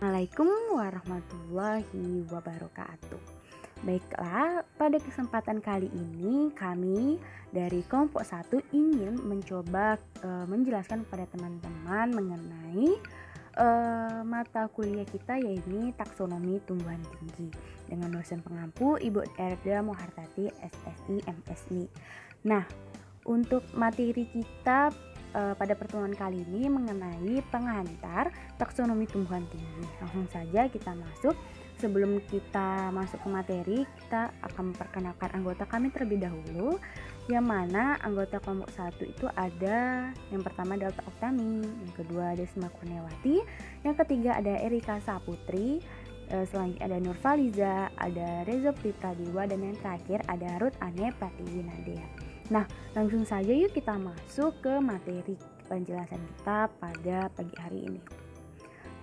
Assalamualaikum warahmatullahi wabarakatuh. Baiklah, pada kesempatan kali ini kami dari kelompok 1 ingin mencoba menjelaskan kepada teman-teman mengenai mata kuliah kita, yaitu taksonomi tumbuhan tinggi dengan dosen pengampu Ibu Erda Mohartati SSI MSI. Nah, untuk materi kita pada pertemuan kali ini mengenai pengantar taksonomi tumbuhan tinggi. Langsung saja kita masuk. Sebelum kita masuk ke materi, kita akan memperkenalkan anggota kami terlebih dahulu, yang mana anggota kelompok 1 itu ada yang pertama Delta Oktami, yang kedua Desma Kurniawati, yang ketiga ada Erika Saputri, selanjutnya ada Nurfaliza, ada Reza Pradiwa, dan yang terakhir ada Ruth Ane Pratiwi Nadia. Nah, langsung saja yuk kita masuk ke materi penjelasan kita pada pagi hari ini.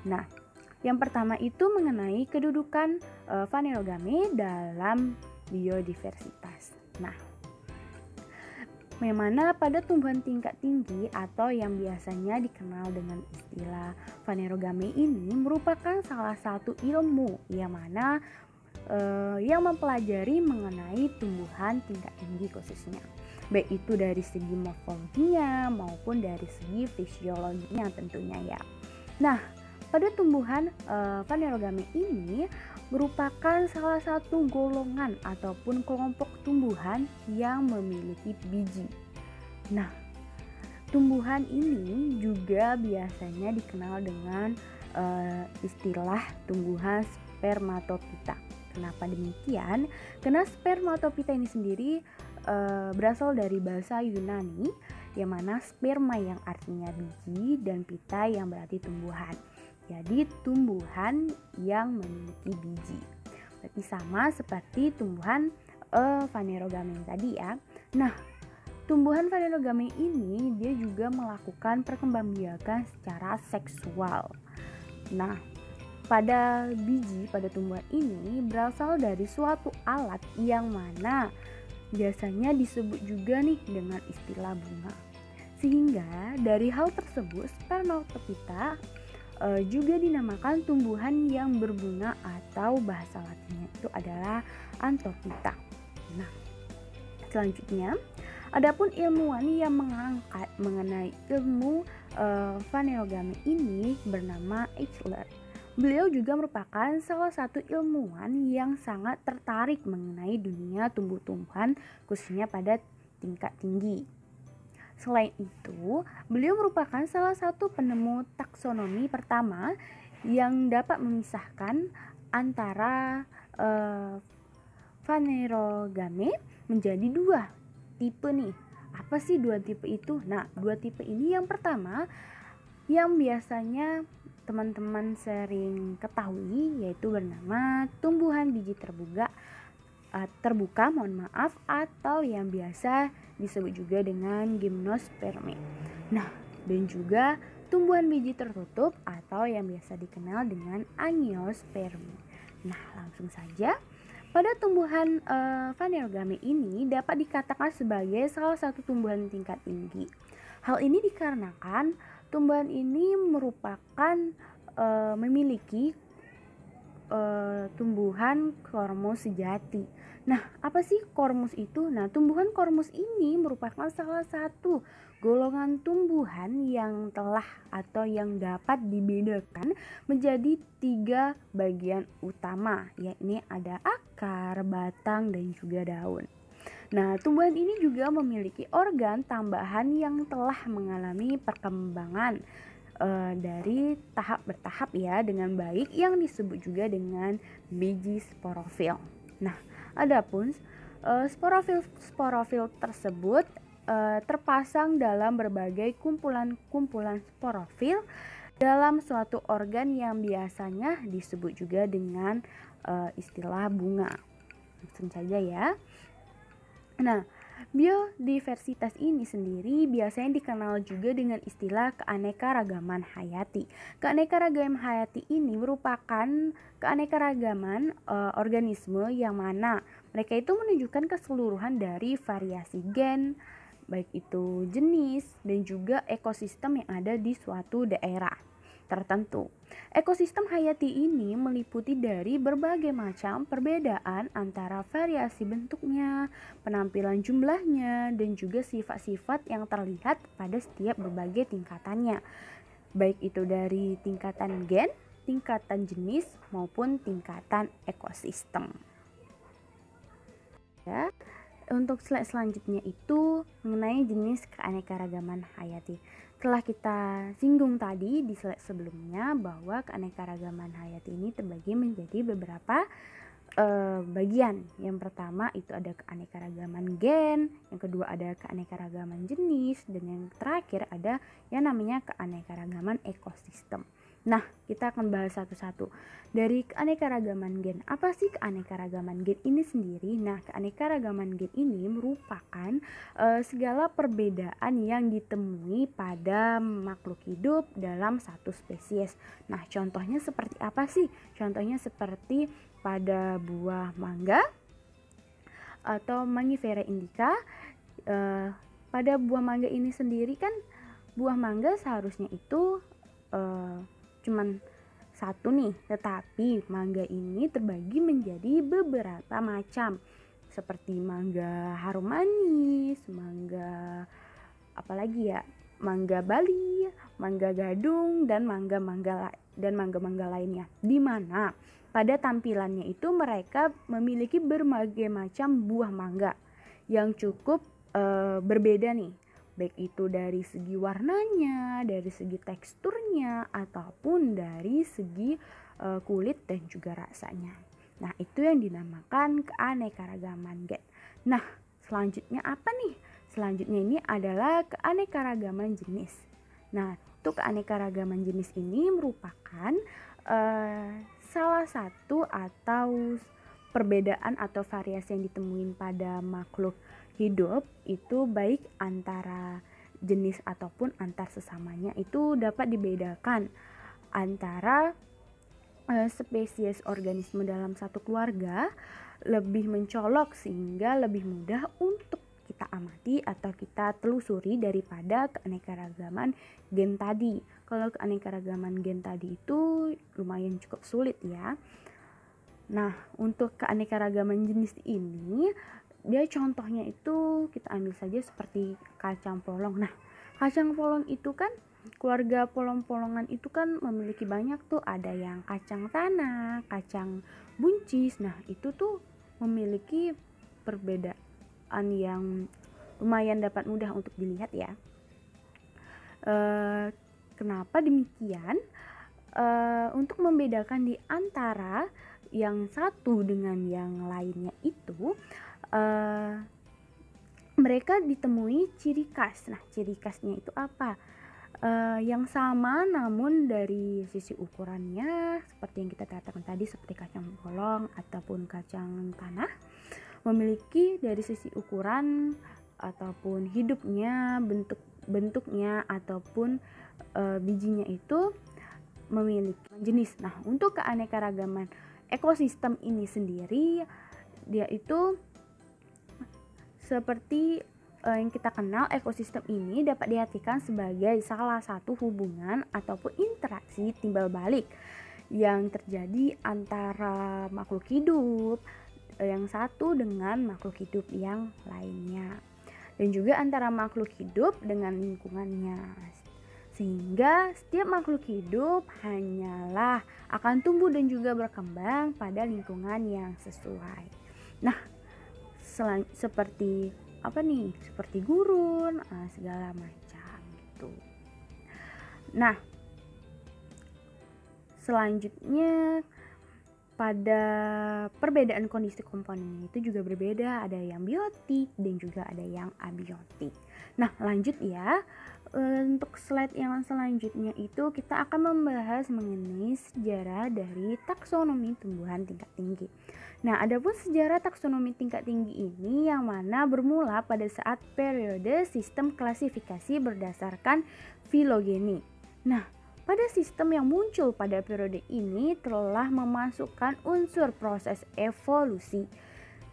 Nah, yang pertama itu mengenai kedudukan Phanerogame dalam biodiversitas. Nah, memang pada tumbuhan tingkat tinggi atau yang biasanya dikenal dengan istilah Phanerogame ini merupakan salah satu ilmu yang mana yang mempelajari mengenai tumbuhan tingkat tinggi khususnya, baik itu dari segi morfologinya maupun dari segi fisiologinya tentunya ya. Nah, pada tumbuhan Phanerogame ini merupakan salah satu golongan ataupun kelompok tumbuhan yang memiliki biji. Nah, tumbuhan ini juga biasanya dikenal dengan istilah tumbuhan spermatopita. Kenapa demikian? Karena spermatopita ini sendiri berasal dari bahasa Yunani, yang mana sperma yang artinya biji dan pita yang berarti tumbuhan. Jadi tumbuhan yang memiliki biji. Berarti sama seperti tumbuhan Phanerogame tadi ya. Nah, tumbuhan Phanerogame ini dia juga melakukan perkembangbiakan secara seksual. Nah, pada biji pada tumbuhan ini berasal dari suatu alat yang mana biasanya disebut juga nih dengan istilah bunga. Sehingga dari hal tersebut spermatopita juga dinamakan tumbuhan yang berbunga atau bahasa latinnya itu adalah Anthophyta. Nah, selanjutnya adapun ilmuwan yang mengangkat mengenai ilmu Phanerogame ini bernama Eichler. Beliau juga merupakan salah satu ilmuwan yang sangat tertarik mengenai dunia tumbuh-tumbuhan khususnya pada tingkat tinggi. Selain itu, beliau merupakan salah satu penemu taksonomi pertama yang dapat memisahkan antara Phanerogame menjadi dua tipe nih. Apa sih dua tipe itu? Nah, dua tipe ini yang pertama yang biasanya teman-teman sering ketahui yaitu bernama tumbuhan biji terbuka atau yang biasa disebut juga dengan gimnosperme. Nah, dan juga tumbuhan biji tertutup atau yang biasa dikenal dengan angiosperme. Nah, langsung saja pada tumbuhan Phanerogame ini dapat dikatakan sebagai salah satu tumbuhan tingkat tinggi. Hal ini dikarenakan tumbuhan ini merupakan memiliki tumbuhan kormus sejati. Nah, apa sih kormus itu? Nah, tumbuhan kormus ini merupakan salah satu golongan tumbuhan yang telah atau yang dapat dibedakan menjadi 3 bagian utama, yakni ada akar, batang, dan juga daun. Nah, tumbuhan ini juga memiliki organ tambahan yang telah mengalami perkembangan dari tahap bertahap ya dengan baik yang disebut juga dengan biji sporofil. Nah, adapun sporofil tersebut terpasang dalam berbagai kumpulan sporofil dalam suatu organ yang biasanya disebut juga dengan istilah bunga. Langsung saja ya. Nah, biodiversitas ini sendiri biasanya dikenal juga dengan istilah keanekaragaman hayati. Keanekaragaman hayati ini merupakan keanekaragaman organisme yang mana mereka itu menunjukkan keseluruhan dari variasi gen, baik itu jenis dan juga ekosistem yang ada di suatu daerah. tertentu. Ekosistem hayati ini meliputi dari berbagai macam perbedaan antara variasi bentuknya, penampilan jumlahnya, dan juga sifat-sifat yang terlihat pada setiap berbagai tingkatannya. Baik itu dari tingkatan gen, tingkatan jenis, maupun tingkatan ekosistem. Ya. Untuk slide selanjutnya itu mengenai jenis keanekaragaman hayati. Telah kita singgung tadi di slide sebelumnya bahwa keanekaragaman hayati ini terbagi menjadi beberapa bagian. Yang pertama itu ada keanekaragaman gen, yang kedua ada keanekaragaman jenis, dan yang terakhir ada yang namanya keanekaragaman ekosistem. Nah, kita akan bahas satu-satu. Dari keanekaragaman gen, apa sih keanekaragaman gen ini sendiri? Nah, keanekaragaman gen ini merupakan segala perbedaan yang ditemui pada makhluk hidup dalam satu spesies. Nah, contohnya seperti apa sih? Contohnya seperti pada buah mangga atau Mangifera indica. Pada buah mangga ini sendiri kan buah mangga seharusnya itu cuman satu nih, tetapi mangga ini terbagi menjadi beberapa macam, seperti mangga harum manis, mangga apalagi ya, mangga Bali, mangga gadung, dan mangga-mangga lainnya, di mana pada tampilannya itu mereka memiliki berbagai macam buah mangga yang cukup berbeda nih, baik itu dari segi warnanya, dari segi teksturnya, ataupun dari segi kulit dan juga rasanya. Nah, itu yang dinamakan keanekaragaman gen. Nah, selanjutnya apa nih? Selanjutnya ini adalah keanekaragaman jenis. Nah, untuk keanekaragaman jenis ini merupakan salah satu atau perbedaan atau variasi yang ditemuin pada makhluk hidup itu, baik antara jenis ataupun antar sesamanya, itu dapat dibedakan antara spesies organisme dalam satu keluarga lebih mencolok sehingga lebih mudah untuk kita amati atau kita telusuri daripada keanekaragaman gen tadi. Kalau keanekaragaman gen tadi itu lumayan cukup sulit ya. Nah, untuk keanekaragaman jenis ini, dia contohnya itu kita ambil saja seperti kacang polong. Nah, kacang polong itu kan keluarga polong-polongan itu kan memiliki banyak tuh, ada yang kacang tanah, kacang buncis. Nah, itu tuh memiliki perbedaan yang lumayan dapat mudah untuk dilihat ya. Kenapa demikian? Untuk membedakan di antara yang satu dengan yang lainnya itu, mereka ditemui ciri khas. Nah, ciri khasnya itu apa? Yang sama namun dari sisi ukurannya seperti yang kita katakan tadi, seperti kacang polong ataupun kacang tanah, memiliki dari sisi ukuran ataupun hidupnya, bentuknya ataupun bijinya itu memiliki jenis. Nah, untuk keanekaragaman ekosistem ini sendiri, dia itu seperti yang kita kenal, ekosistem ini dapat diartikan sebagai salah satu hubungan ataupun interaksi timbal balik yang terjadi antara makhluk hidup yang satu dengan makhluk hidup yang lainnya, dan juga antara makhluk hidup dengan lingkungannya, sehingga setiap makhluk hidup hanyalah akan tumbuh dan juga berkembang pada lingkungan yang sesuai. Nah, seperti apa nih? Seperti gurun, segala macam gitu. Nah, selanjutnya pada perbedaan kondisi komponennya itu juga berbeda, ada yang biotik dan juga ada yang abiotik. Nah, lanjut ya. Untuk slide yang selanjutnya itu kita akan membahas mengenai sejarah dari taksonomi tumbuhan tingkat tinggi. Nah, adapun sejarah taksonomi tingkat tinggi ini yang mana bermula pada saat periode sistem klasifikasi berdasarkan filogeni. Nah, pada sistem yang muncul pada periode ini telah memasukkan unsur proses evolusi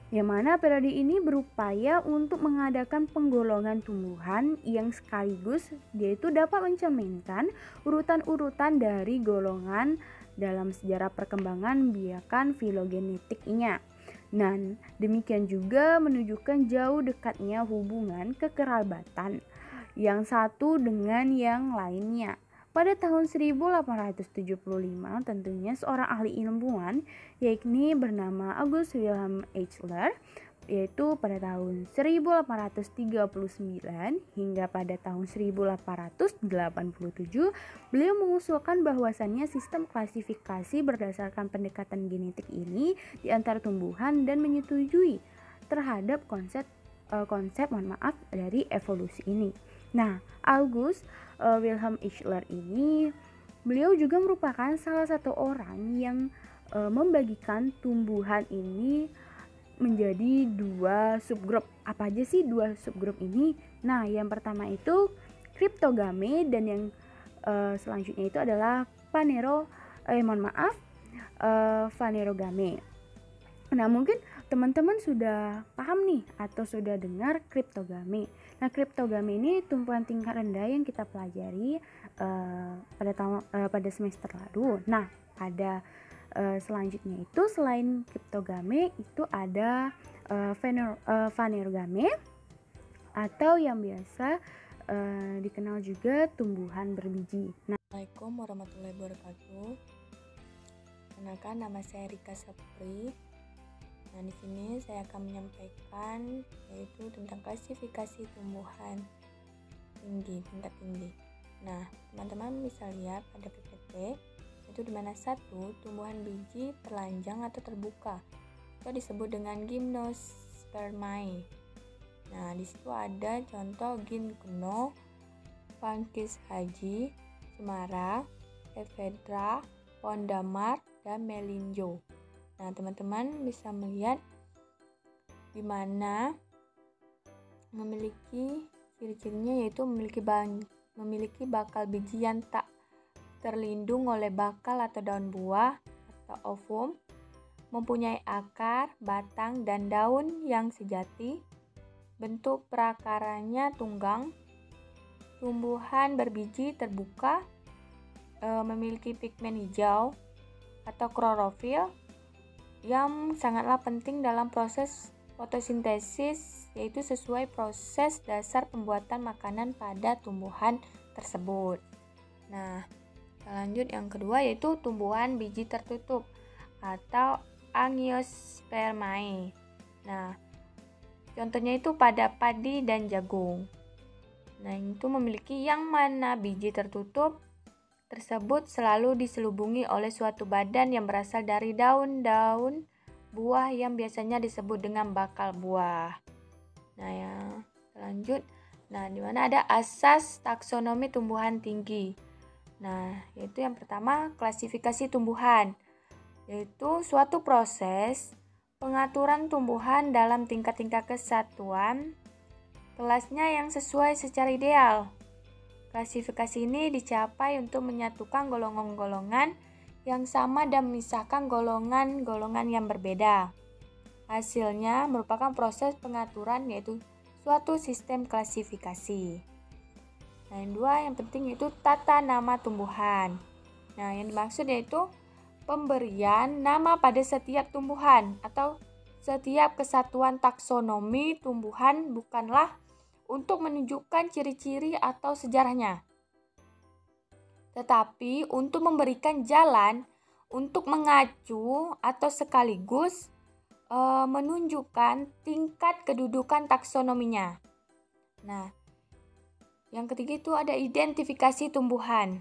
yang mana periode ini berupaya untuk mengadakan penggolongan tumbuhan yang sekaligus dia itu dapat mencerminkan urutan-urutan dari golongan dalam sejarah perkembangan biakan filogenetiknya. Dan demikian juga menunjukkan jauh dekatnya hubungan kekerabatan yang satu dengan yang lainnya. Pada tahun 1875 tentunya seorang ahli ilmuwan yakni bernama August Wilhelm Eichler yaitu pada tahun 1839 hingga pada tahun 1887 beliau mengusulkan bahwasannya sistem klasifikasi berdasarkan pendekatan genetik ini di antara tumbuhan dan menyetujui terhadap konsep dari evolusi ini. Nah, August Wilhelm Eichler ini beliau juga merupakan salah satu orang yang membagikan tumbuhan ini menjadi dua subgrup. Apa aja sih dua subgrup ini? Nah, yang pertama itu Cryptogame dan yang selanjutnya itu adalah Phanerogame. Nah, mungkin teman-teman sudah paham nih atau sudah dengar Cryptogame. Nah, Cryptogame ini tumbuhan tingkat rendah yang kita pelajari pada semester lalu. Nah, pada selanjutnya itu selain Cryptogame itu ada Phanerogame atau yang biasa dikenal juga tumbuhan berbiji. Nah, Assalamualaikum warahmatullahi wabarakatuh. Kenalkan, nama saya Rika Sapri. Nah, di sini saya akan menyampaikan yaitu tentang klasifikasi tumbuhan tingkat tinggi. Nah, teman-teman bisa lihat pada PPT itu di mana satu tumbuhan biji telanjang atau terbuka itu disebut dengan Gymnospermae. Nah, di situ ada contoh Ginkgo, Funkis Haji, Cemara, Ephedra, Pondamar, dan Melinjo. Nah, teman-teman bisa melihat di mana memiliki ciri-cirinya yaitu memiliki bakal biji yang tak terlindung oleh bakal atau daun buah atau ovum, mempunyai akar, batang, dan daun yang sejati, bentuk prakaranya tunggang, tumbuhan berbiji terbuka, memiliki pigmen hijau atau klorofil yang sangatlah penting dalam proses fotosintesis, yaitu sesuai proses dasar pembuatan makanan pada tumbuhan tersebut. Nah, lanjut yang kedua yaitu tumbuhan biji tertutup atau Angiospermae. Nah, contohnya itu pada padi dan jagung. Nah, itu memiliki yang mana biji tertutup tersebut selalu diselubungi oleh suatu badan yang berasal dari daun-daun buah yang biasanya disebut dengan bakal buah. Nah, yang lanjut, di mana ada asas taksonomi tumbuhan tinggi. Nah, yaitu yang pertama klasifikasi tumbuhan, yaitu suatu proses pengaturan tumbuhan dalam tingkat-tingkat kesatuan kelasnya yang sesuai secara ideal. Klasifikasi ini dicapai untuk menyatukan golongan-golongan yang sama dan memisahkan golongan-golongan yang berbeda. Hasilnya merupakan proses pengaturan yaitu suatu sistem klasifikasi. Nah, yang dua yang penting yaitu tata nama tumbuhan. Nah, yang dimaksud yaitu pemberian nama pada setiap tumbuhan atau setiap kesatuan taksonomi tumbuhan bukanlah untuk menunjukkan ciri-ciri atau sejarahnya, tetapi untuk memberikan jalan untuk mengacu atau sekaligus menunjukkan tingkat kedudukan taksonominya. Nah, yang ketiga itu ada identifikasi tumbuhan.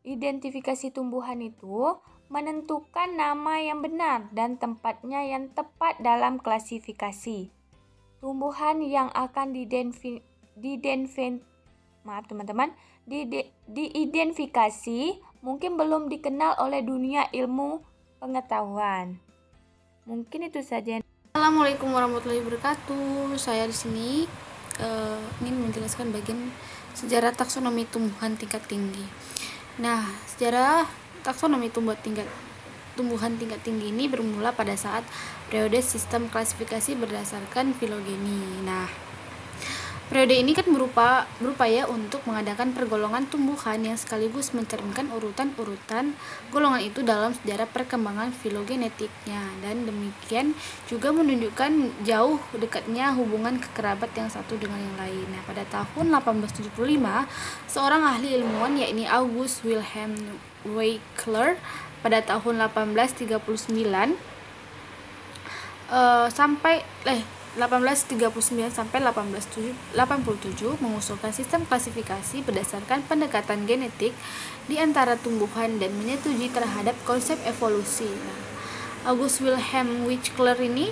Identifikasi tumbuhan itu menentukan nama yang benar dan tempatnya yang tepat dalam klasifikasi. Tumbuhan yang akan diidentifikasi mungkin belum dikenal oleh dunia ilmu pengetahuan. Mungkin itu saja. Assalamualaikum warahmatullahi wabarakatuh. Saya di sini ingin menjelaskan bagian sejarah taksonomi tumbuhan tingkat tinggi. Nah, sejarah taksonomi tumbuhan tingkat tumbuhan tingkat tinggi ini bermula pada saat periode sistem klasifikasi berdasarkan filogeni. Nah, periode ini kan berupaya untuk mengadakan pergolongan tumbuhan yang sekaligus mencerminkan urutan-urutan golongan itu dalam sejarah perkembangan filogenetiknya, dan demikian juga menunjukkan jauh dekatnya hubungan kekerabat yang satu dengan yang lain. Nah, pada tahun 1875, seorang ahli ilmuwan yakni August Wilhelm Weichler pada tahun 1839 sampai 1887 mengusulkan sistem klasifikasi berdasarkan pendekatan genetik di antara tumbuhan dan menyetujui terhadap konsep evolusi. Nah, August Wilhelm Weichler ini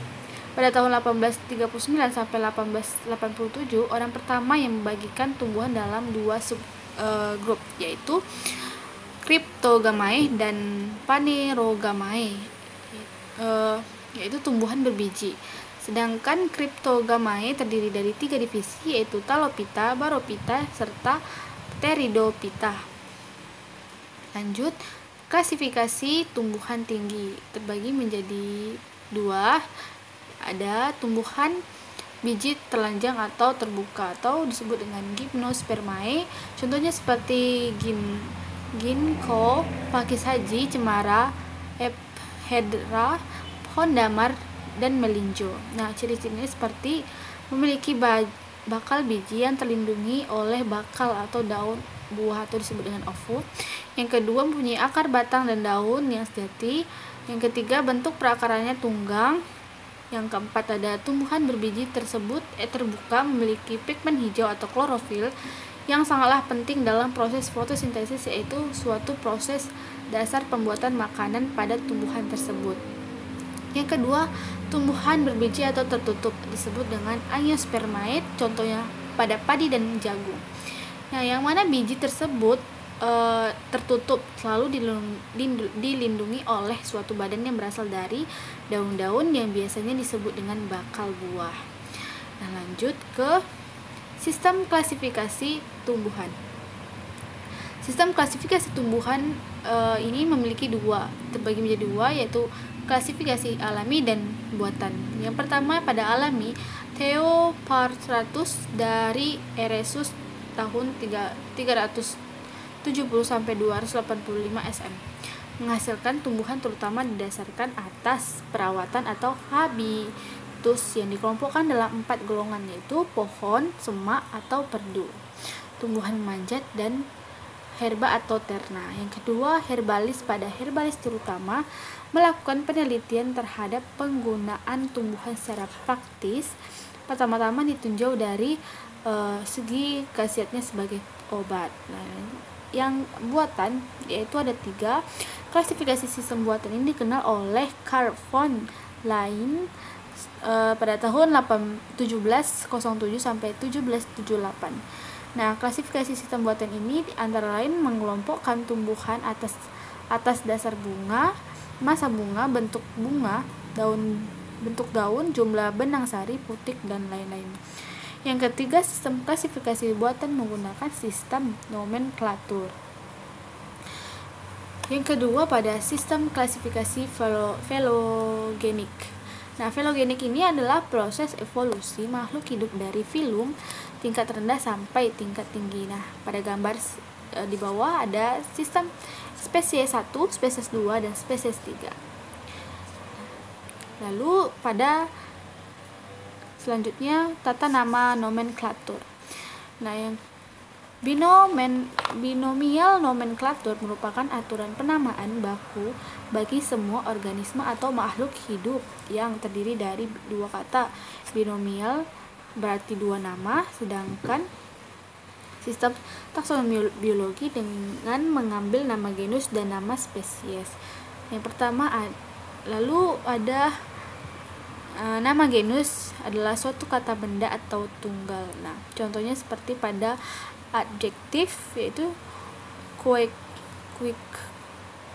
pada tahun 1839 sampai 1887 orang pertama yang membagikan tumbuhan dalam dua subgrup, yaitu Cryptogamae dan Phanerogamae, yaitu tumbuhan berbiji. Sedangkan Cryptogamae terdiri dari 3 divisi, yaitu Talophyta, Barophyta, serta Pteridophyta. Lanjut, klasifikasi tumbuhan tinggi terbagi menjadi 2. Ada tumbuhan biji telanjang atau terbuka atau disebut dengan Gymnospermae. Contohnya seperti ginkgo, pakis haji, cemara, ephedra, pohon damar, dan melinjo. Nah, ciri-cirinya seperti memiliki bakal biji yang terlindungi oleh bakal atau daun buah atau disebut dengan ovum. Yang kedua, mempunyai akar, batang, dan daun yang sejati. Yang ketiga, bentuk perakarannya tunggang. Yang keempat, ada tumbuhan berbiji tersebut terbuka memiliki pigmen hijau atau klorofil yang sangatlah penting dalam proses fotosintesis, yaitu suatu proses dasar pembuatan makanan pada tumbuhan tersebut. Yang kedua, tumbuhan berbiji atau tertutup disebut dengan Angiospermae, contohnya pada padi dan jagung. Nah, yang mana biji tersebut tertutup selalu dilindungi oleh suatu badan yang berasal dari daun-daun yang biasanya disebut dengan bakal buah. Nah, lanjut ke sistem klasifikasi tumbuhan. Sistem klasifikasi tumbuhan ini memiliki terbagi menjadi 2, yaitu klasifikasi alami dan buatan. Yang pertama pada alami, Theophrastus dari Eresus tahun 370 sampai 285 SM menghasilkan tumbuhan terutama didasarkan atas perawatan atau habitus yang dikelompokkan dalam 4 golongan, yaitu pohon, semak atau perdu, tumbuhan manjat, dan herba atau terna. Yang kedua, herbalis. Pada herbalis terutama melakukan penelitian terhadap penggunaan tumbuhan secara praktis. Pertama-tama ditinjau dari segi khasiatnya sebagai obat. Nah, yang buatan yaitu ada 3. Klasifikasi sistem buatan ini dikenal oleh Carl von Linné pada tahun 1707 sampai 1778. Nah, klasifikasi sistem buatan ini antara lain mengelompokkan tumbuhan atas dasar bunga, masa bunga, bentuk bunga, bentuk daun, jumlah benang sari, putik, dan lain-lain. Yang ketiga, sistem klasifikasi buatan menggunakan sistem nomenklatur. Yang kedua, pada sistem klasifikasi filogenik. Nah, filogenik ini adalah proses evolusi makhluk hidup dari filum tingkat rendah sampai tingkat tinggi. Nah, pada gambar di bawah ada sistem spesies 1, spesies 2, dan spesies 3. Lalu pada selanjutnya tata nama nomenklatur. Nah, yang binomial nomenklatur merupakan aturan penamaan baku bagi semua organisme atau makhluk hidup yang terdiri dari 2 kata. Binomial berarti 2 nama, sedangkan sistem taksonomi biologi dengan mengambil nama genus dan nama spesies. Yang pertama, lalu ada nama genus adalah suatu kata benda atau tunggal. Nah, contohnya seperti pada adjektif, yaitu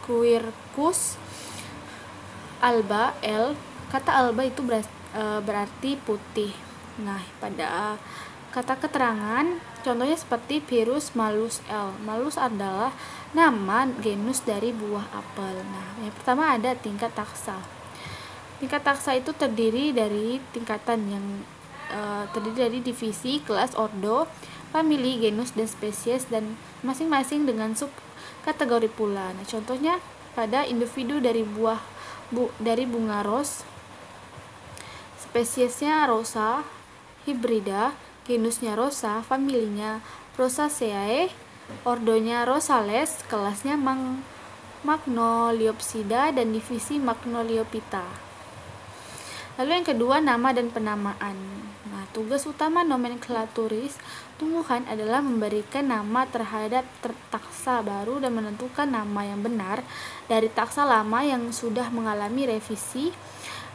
Quercus alba, L. Kata alba itu berarti putih. Nah, pada kata keterangan, contohnya seperti virus Malus L. Malus adalah nama genus dari buah apel. Nah, yang pertama ada tingkat taksa. Tingkat taksa itu terdiri dari tingkatan yang terdiri dari divisi, kelas, ordo, famili, genus, dan spesies, dan masing-masing dengan sub kategori pula. Nah, contohnya pada individu dari bunga ros, spesiesnya Rosa hibrida, genusnya Rosa, familinya Rosaceae, ordonya Rosales, kelasnya Magnoliopsida, dan divisi Magnoliophyta. Lalu yang kedua, nama dan penamaan. Nah, tugas utama nomenklaturis tumbuhan adalah memberikan nama terhadap taksa baru dan menentukan nama yang benar dari taksa lama yang sudah mengalami revisi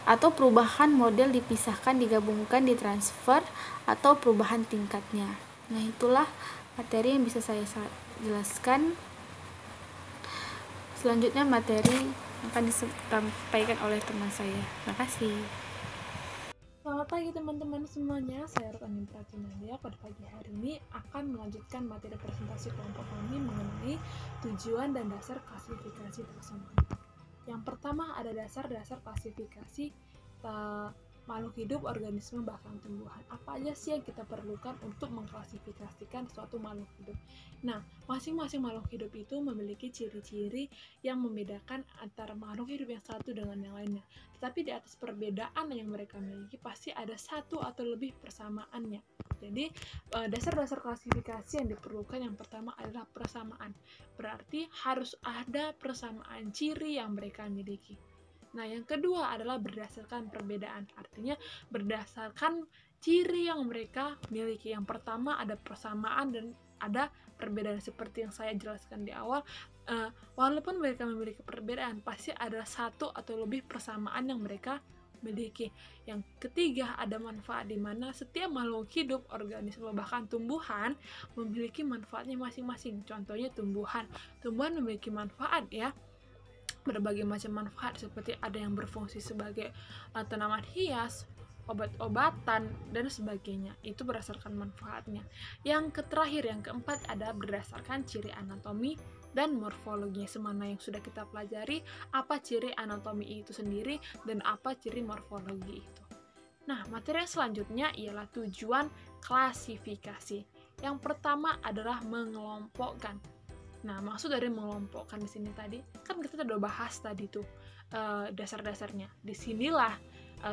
atau perubahan model, dipisahkan, digabungkan, ditransfer, atau perubahan tingkatnya. Nah, itulah materi yang bisa saya jelaskan. Selanjutnya materi akan disampaikan oleh teman saya. Terima kasih. Selamat pagi teman-teman semuanya, saya Rutani Pratimadia. Pada pagi hari ini akan melanjutkan materi presentasi kelompok kami mengenai tujuan dan dasar klasifikasi taksonomi. Yang pertama ada dasar-dasar klasifikasi makhluk hidup, organisme, bahkan tumbuhan. Apa aja sih yang kita perlukan untuk mengklasifikasikan suatu makhluk hidup? Nah, masing-masing makhluk hidup itu memiliki ciri-ciri yang membedakan antara makhluk hidup yang satu dengan yang lainnya. Tetapi di atas perbedaan yang mereka miliki pasti ada satu atau lebih persamaannya. Jadi, dasar-dasar klasifikasi yang diperlukan yang pertama adalah persamaan. Berarti harus ada persamaan ciri yang mereka miliki. Nah, yang kedua adalah berdasarkan perbedaan. Artinya berdasarkan ciri yang mereka miliki. Yang pertama ada persamaan dan ada perbedaan. Seperti yang saya jelaskan di awal, walaupun mereka memiliki perbedaan, pasti ada satu atau lebih persamaan yang mereka miliki. Yang ketiga ada manfaat, di mana setiap makhluk hidup, organisme, bahkan tumbuhan memiliki manfaatnya masing-masing. Contohnya tumbuhan memiliki manfaat ya, berbagai macam manfaat, seperti ada yang berfungsi sebagai tanaman hias, obat-obatan, dan sebagainya. Itu berdasarkan manfaatnya. Yang terakhir, yang keempat, ada berdasarkan ciri anatomi dan morfologi. Semana yang sudah kita pelajari, apa ciri anatomi itu sendiri dan apa ciri morfologi itu. Nah, materi selanjutnya ialah tujuan klasifikasi. Yang pertama adalah mengelompokkan. Nah, maksud dari mengelompokkan di sini tadi, kan kita udah bahas tadi tuh dasar-dasarnya. Disinilah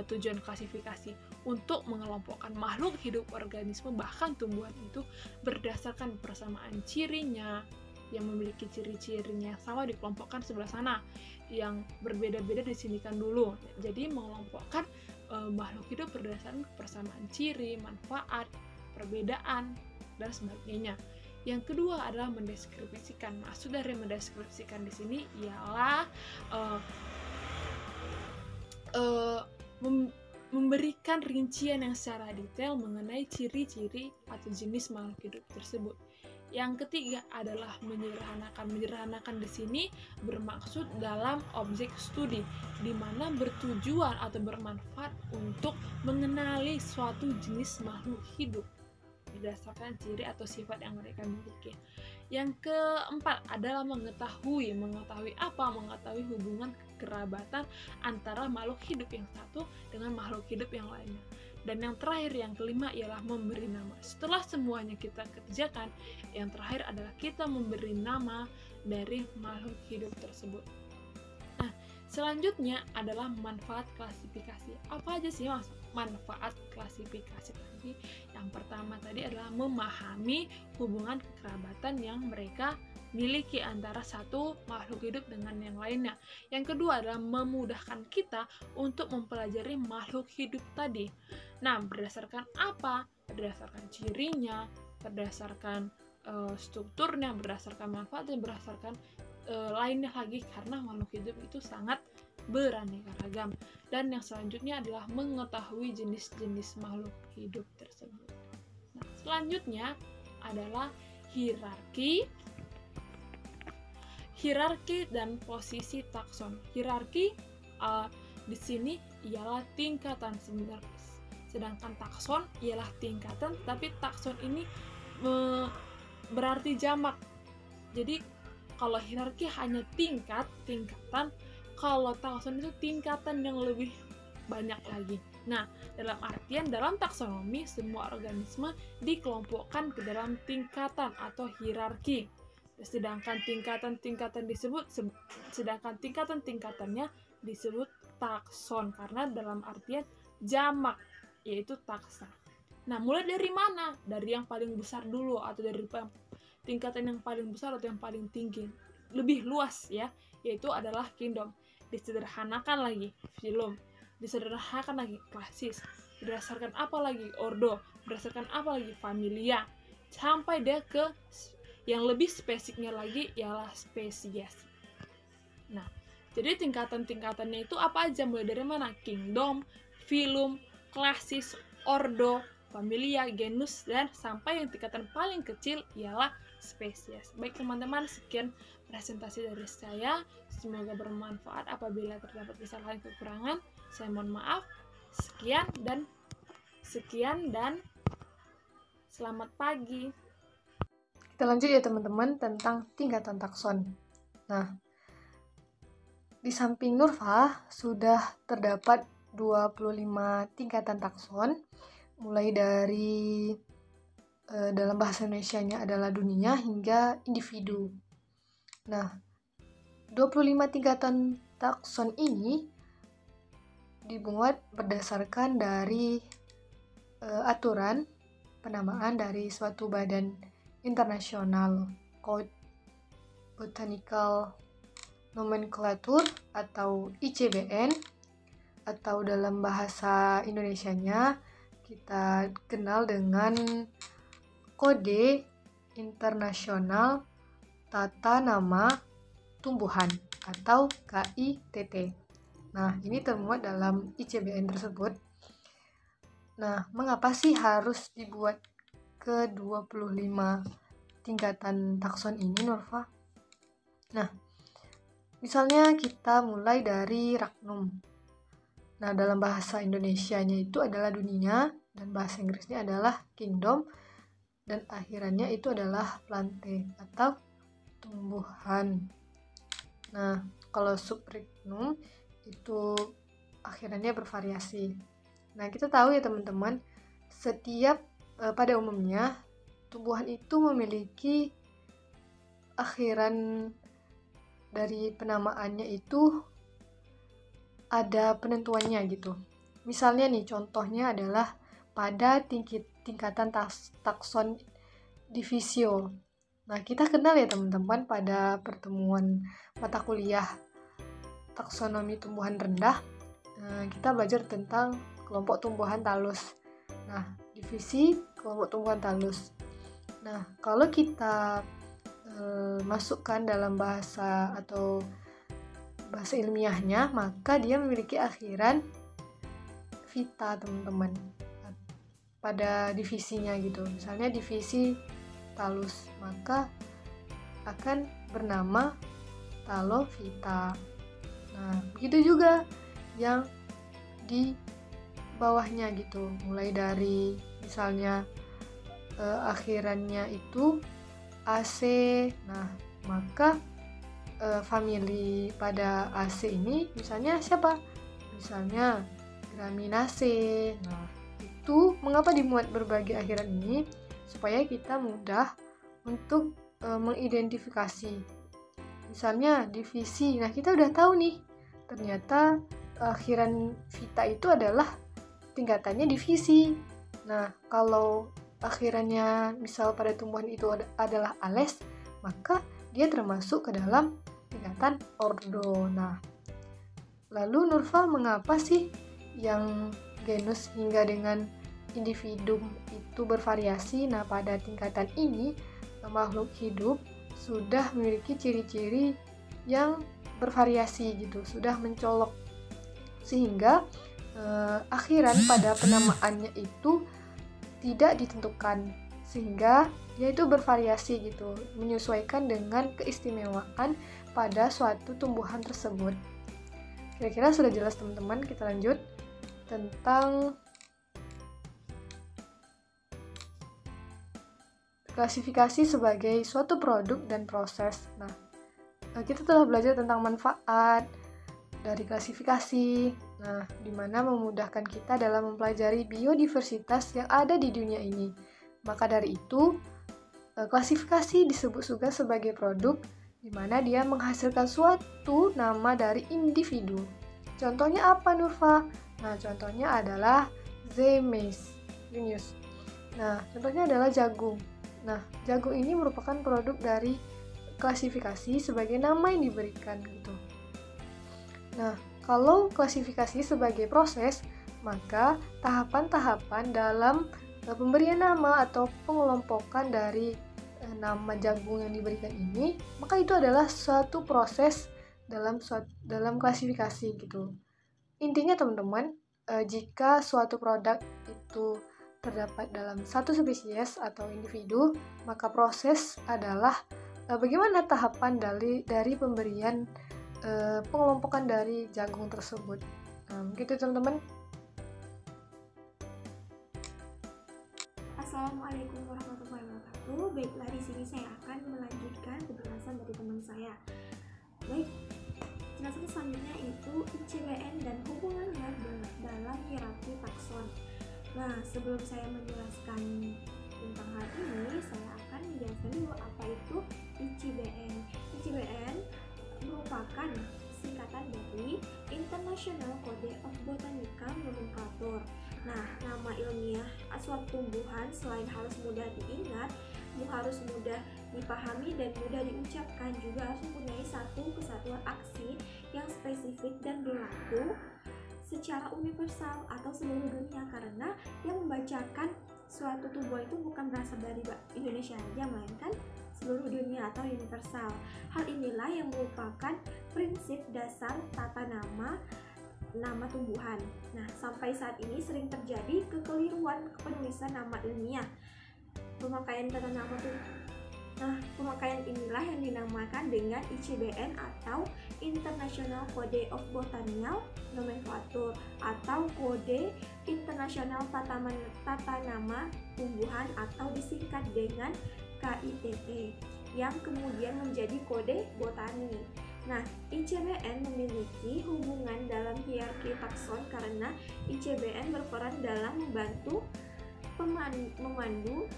tujuan klasifikasi, untuk mengelompokkan makhluk hidup, organisme, bahkan tumbuhan itu berdasarkan persamaan cirinya, yang memiliki ciri-cirinya yang sama dikelompokkan sebelah sana, yang berbeda-beda disinikan dulu. Jadi mengelompokkan makhluk hidup berdasarkan persamaan ciri, manfaat, perbedaan, dan sebagainya. Yang kedua adalah mendeskripsikan. Maksud dari mendeskripsikan di sini ialah memberikan rincian yang secara detail mengenai ciri-ciri atau jenis makhluk hidup tersebut. Yang ketiga adalah menyederhanakan. Menyederhanakan di sini bermaksud dalam objek studi, di mana bertujuan atau bermanfaat untuk mengenali suatu jenis makhluk hidup berdasarkan ciri atau sifat yang mereka miliki. Yang keempat adalah mengetahui apa? Mengetahui hubungan kekerabatan antara makhluk hidup yang satu dengan makhluk hidup yang lainnya. Dan yang terakhir, yang kelima, ialah memberi nama. Setelah semuanya kita kerjakan, yang terakhir adalah kita memberi nama dari makhluk hidup tersebut. Nah, selanjutnya adalah manfaat klasifikasi. Apa aja sih manfaat klasifikasi tadi? Yang pertama tadi adalah memahami hubungan kekerabatan yang mereka miliki antara satu makhluk hidup dengan yang lainnya. Yang kedua adalah memudahkan kita untuk mempelajari makhluk hidup tadi. Nah, berdasarkan apa? Berdasarkan cirinya, berdasarkan strukturnya, berdasarkan manfaatnya, berdasarkan lainnya lagi, karena makhluk hidup itu sangat beraneka ragam. Dan yang selanjutnya adalah mengetahui jenis-jenis makhluk hidup tersebut. Nah, selanjutnya adalah hierarki dan posisi takson. Hierarki di sini ialah tingkatan. Sedangkan takson ialah tingkatan, tapi takson ini berarti jamak. Jadi kalau hierarki hanya tingkatan, kalau takson itu tingkatan yang lebih banyak lagi. Nah, dalam artian dalam taksonomi semua organisme dikelompokkan ke dalam tingkatan atau hierarki. Sedangkan tingkatan-tingkatannya disebut takson karena dalam artian jamak, yaitu taksa. Nah, mulai dari mana? Dari yang paling besar dulu atau dari tingkatan yang paling besar atau yang paling tinggi? Lebih luas ya, yaitu adalah kingdom. Disederhanakan lagi filum, disederhanakan lagi klasis, berdasarkan apa lagi ordo, berdasarkan apa lagi familia, sampai dia ke yang lebih spesifiknya lagi ialah spesies. Nah, jadi tingkatan-tingkatannya itu apa aja, mulai dari mana? Kingdom, filum, klasis, ordo, familia, genus, dan sampai yang tingkatan paling kecil ialah spesies. Baik teman-teman, sekian presentasi dari saya. Semoga bermanfaat. Apabila terdapat kesalahan kekurangan, saya mohon maaf. Sekian dan selamat pagi. Kita lanjut ya teman-teman tentang tingkatan takson. Nah, di samping Nurfa sudah terdapat 25 tingkatan takson, mulai dari dalam bahasa Indonesianya adalah dunia hingga individu. Nah, 25 tingkatan takson ini dibuat berdasarkan dari aturan penamaan dari suatu badan internasional, Code Botanical Nomenclature atau ICBN, atau dalam bahasa Indonesianya kita kenal dengan Kode Internasional Tata Nama Tumbuhan atau KITT. Nah, ini termuat dalam ICBN tersebut. Nah, mengapa sih harus dibuat ke 25 tingkatan takson ini, Nurfa? Nah, misalnya kita mulai dari Racnum. Nah, dalam bahasa Indonesianya itu adalah dunia, dan bahasa Inggrisnya adalah kingdom, dan akhirannya itu adalah plante atau tumbuhan. Nah, kalau subracnum itu akhirannya bervariasi. Nah, kita tahu ya teman-teman, setiap pada umumnya tumbuhan itu memiliki akhiran dari penamaannya itu ada penentuannya gitu. Misalnya nih, contohnya adalah pada tingkatan takson divisio. Nah, kita kenal ya teman-teman pada pertemuan mata kuliah taksonomi tumbuhan rendah, kita belajar tentang kelompok tumbuhan talus. Nah, divisi kelompok tumbuhan talus. Nah, kalau kita masukkan dalam bahasa atau bahasa ilmiahnya, maka dia memiliki akhiran vita, teman-teman, pada divisinya gitu. Misalnya divisi talus, maka akan bernama talovita. Nah, begitu juga yang di bawahnya gitu, mulai dari misalnya akhirannya itu AC. Nah, maka famili pada AC ini misalnya siapa? Misalnya Graminaceae. Nah, itu mengapa dimuat berbagai akhiran ini? Supaya kita mudah untuk mengidentifikasi. Misalnya divisi. Nah, kita udah tahu nih, ternyata akhiran vita itu adalah tingkatannya divisi. Nah, kalau akhirannya misal pada tumbuhan itu adalah ales, maka dia termasuk ke dalam tingkatan ordo. Nah, lalu Nurfa, mengapa sih yang genus hingga dengan individu itu bervariasi? Nah, pada tingkatan ini makhluk hidup sudah memiliki ciri-ciri yang bervariasi gitu, sudah mencolok, sehingga akhiran pada penamaannya itu tidak ditentukan, sehingga dia itu bervariasi gitu, menyesuaikan dengan keistimewaan pada suatu tumbuhan tersebut. Kira-kira sudah jelas teman-teman? Kita lanjut tentang klasifikasi sebagai suatu produk dan proses. Nah, kita telah belajar tentang manfaat dari klasifikasi. Nah, di mana memudahkan kita dalam mempelajari biodiversitas yang ada di dunia ini. Maka dari itu, klasifikasi disebut juga sebagai produk, di mana dia menghasilkan suatu nama dari individu. Contohnya apa, Nurfa? Nah, contohnya adalah Zemeis. Nah, contohnya adalah jagung. Nah, jagung ini merupakan produk dari klasifikasi sebagai nama yang diberikan gitu. Nah, kalau klasifikasi sebagai proses, maka tahapan-tahapan dalam pemberian nama atau pengelompokan dari nama jagung yang diberikan ini, maka itu adalah suatu proses dalam klasifikasi gitu. Intinya teman-teman, jika suatu produk itu terdapat dalam satu spesies atau individu, maka proses adalah bagaimana tahapan dari pemberian pengelompokan dari jagung tersebut. Gitu teman-teman. Assalamualaikum warahmatullahi wabarakatuh. Baiklah, di sini saya akan melanjutkan penjelasan dari teman saya. Baik, penjelasan selanjutnya itu ICBN dan hubungannya dalam hierarki takson. Nah, sebelum saya menjelaskan tentang hal ini, saya akan menjelaskan dulu apa itu ICBN. ICBN merupakan singkatan dari International Code of Botanical Nomenclature. Nah, nama ilmiah suatu tumbuhan selain harus mudah diingat, harus mudah dipahami dan mudah diucapkan, juga harus mempunyai satu kesatuan aksi yang spesifik dan berlaku secara universal atau seluruh dunia, karena yang membacakan suatu tumbuhan itu bukan berasal dari Indonesia saja, melainkan seluruh dunia atau universal. Hal inilah yang merupakan prinsip dasar tata nama tumbuhan. Nah, sampai saat ini sering terjadi kekeliruan penulisan nama ilmiah. Pemakaian tata nama pemakaian inilah yang dinamakan dengan ICBN atau International Code of Botanical Nomenclature atau Kode Internasional Tata Nama Tumbuhan atau disingkat dengan KITT, yang kemudian menjadi kode botani. Nah, ICBN memiliki hubungan dalam hierarki takson karena ICBN berperan dalam membantu memandu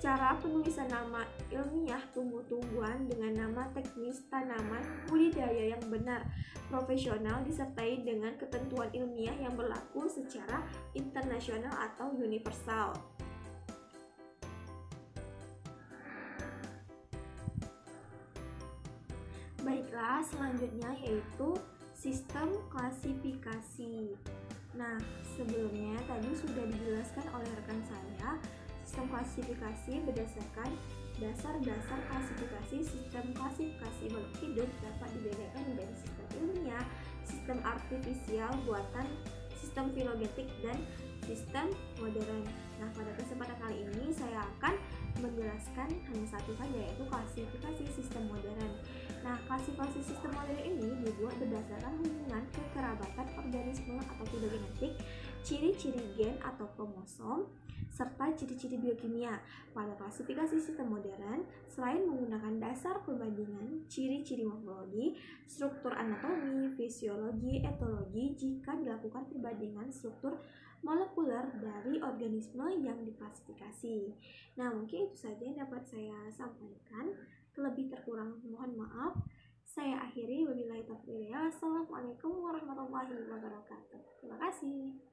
cara penulisan nama ilmiah tumbuh-tumbuhan dengan nama teknis tanaman budidaya yang benar, profesional, disertai dengan ketentuan ilmiah yang berlaku secara internasional atau universal. Baiklah, selanjutnya yaitu sistem klasifikasi. Nah, sebelumnya tadi sudah dijelaskan oleh rekan saya. Sistem klasifikasi berdasarkan dasar-dasar klasifikasi. Sistem klasifikasi makhluk hidup dapat dibedakan menjadi sistem ilmiah, sistem artifisial buatan, sistem filogenetik, dan sistem modern. Nah, pada kesempatan kali ini saya akan menjelaskan hanya satu saja, yaitu klasifikasi sistem modern. Nah, klasifikasi sistem modern ini dibuat berdasarkan hubungan kekerabatan organisme atau filogenetik, ciri-ciri gen atau kromosom, serta ciri-ciri biokimia. Pada klasifikasi sistem modern, selain menggunakan dasar perbandingan ciri-ciri morfologi, struktur anatomi, fisiologi, etologi, jika dilakukan perbandingan struktur molekuler dari organisme yang diklasifikasi. Nah, mungkin itu saja yang dapat saya sampaikan. Lebih terkurang mohon maaf. Saya akhiri, wabillahi taufiq. Assalamualaikum warahmatullahi wabarakatuh. Terima kasih.